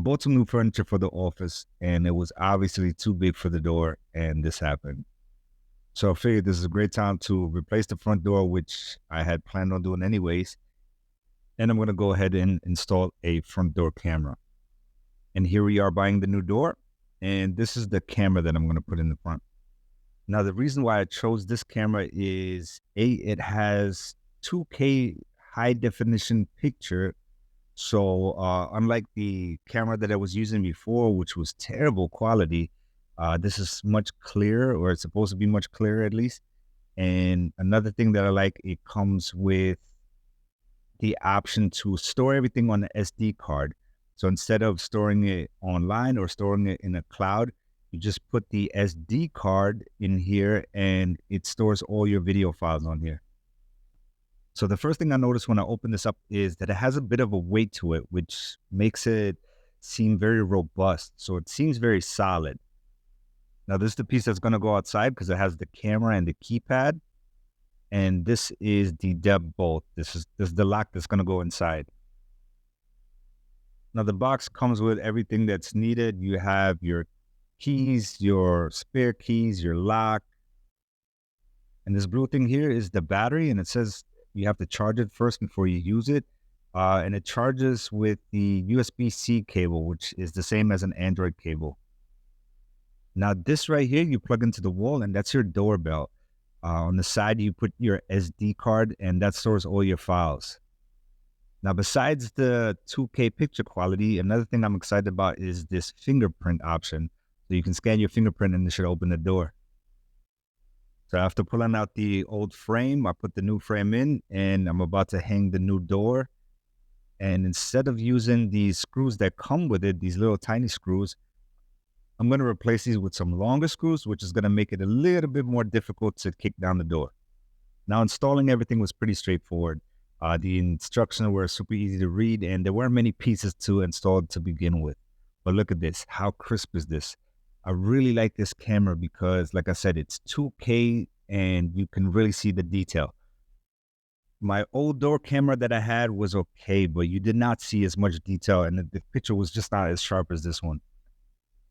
bought some new furniture for the office, and it was obviously too big for the door, and this happened. So I figured this is a great time to replace the front door, which I had planned on doing anyways. And I'm going to go ahead and install a front door camera. And here we are buying the new door. And this is the camera that I'm going to put in the front. Now, the reason why I chose this camera is it has 2K high definition picture. So unlike the camera that I was using before, which was terrible quality, this is much clearer, or it's supposed to be much clearer at least. And another thing that I like, it comes with the option to store everything on the SD card. So instead of storing it online or storing it in a cloud, you just put the SD card in here and it stores all your video files on here. So the first thing I noticed when I open this up is that it has a bit of a weight to it, which makes it seem very robust. So it seems very solid. Now this is the piece that's going to go outside because it has the camera and the keypad. And this is the deadbolt. This is the lock that's going to go inside. Now the box comes with everything that's needed. You have your keys, your spare keys, your lock. And this blue thing here is the battery, and it says you have to charge it first before you use it. And it charges with the USB-C cable, which is the same as an Android cable. Now this right here, you plug into the wall, and that's your doorbell. On the side, you put your SD card, and that stores all your files. Now, besides the 2K picture quality, another thing I'm excited about is this fingerprint option. So you can scan your fingerprint and it should open the door. So after pulling out the old frame, I put the new frame in, and I'm about to hang the new door. And instead of using these screws that come with it, these little tiny screws, I'm going to replace these with some longer screws, which is going to make it a little bit more difficult to kick down the door. Now, installing everything was pretty straightforward. The instructions were super easy to read, and there weren't many pieces to install to begin with. But look at this. How crisp is this? I really like this camera because, like I said, it's 2K and you can really see the detail. My old door camera that I had was okay, but you did not see as much detail, and the picture was just not as sharp as this one.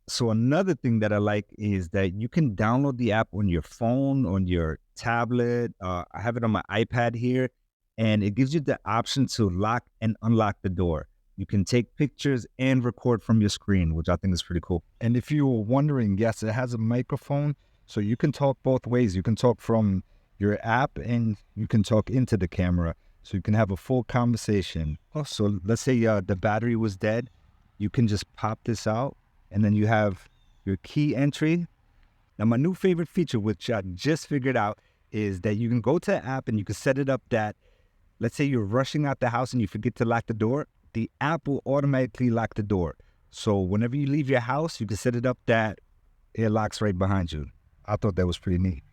So another thing that I like is that you can download the app on your phone, on your tablet. I have it on my iPad here, and it gives you the option to lock and unlock the door. You can take pictures and record from your screen, which I think is pretty cool. And if you were wondering, yes, it has a microphone, so you can talk both ways. You can talk from your app and you can talk into the camera, so you can have a full conversation. Also, let's say the battery was dead. You can just pop this out, and then you have your key entry. Now, my new favorite feature, which I just figured out, is that you can go to the app and you can set it up that, let's say you're rushing out the house and you forget to lock the door, the app will automatically lock the door. So whenever you leave your house, you can set it up that it locks right behind you. I thought that was pretty neat.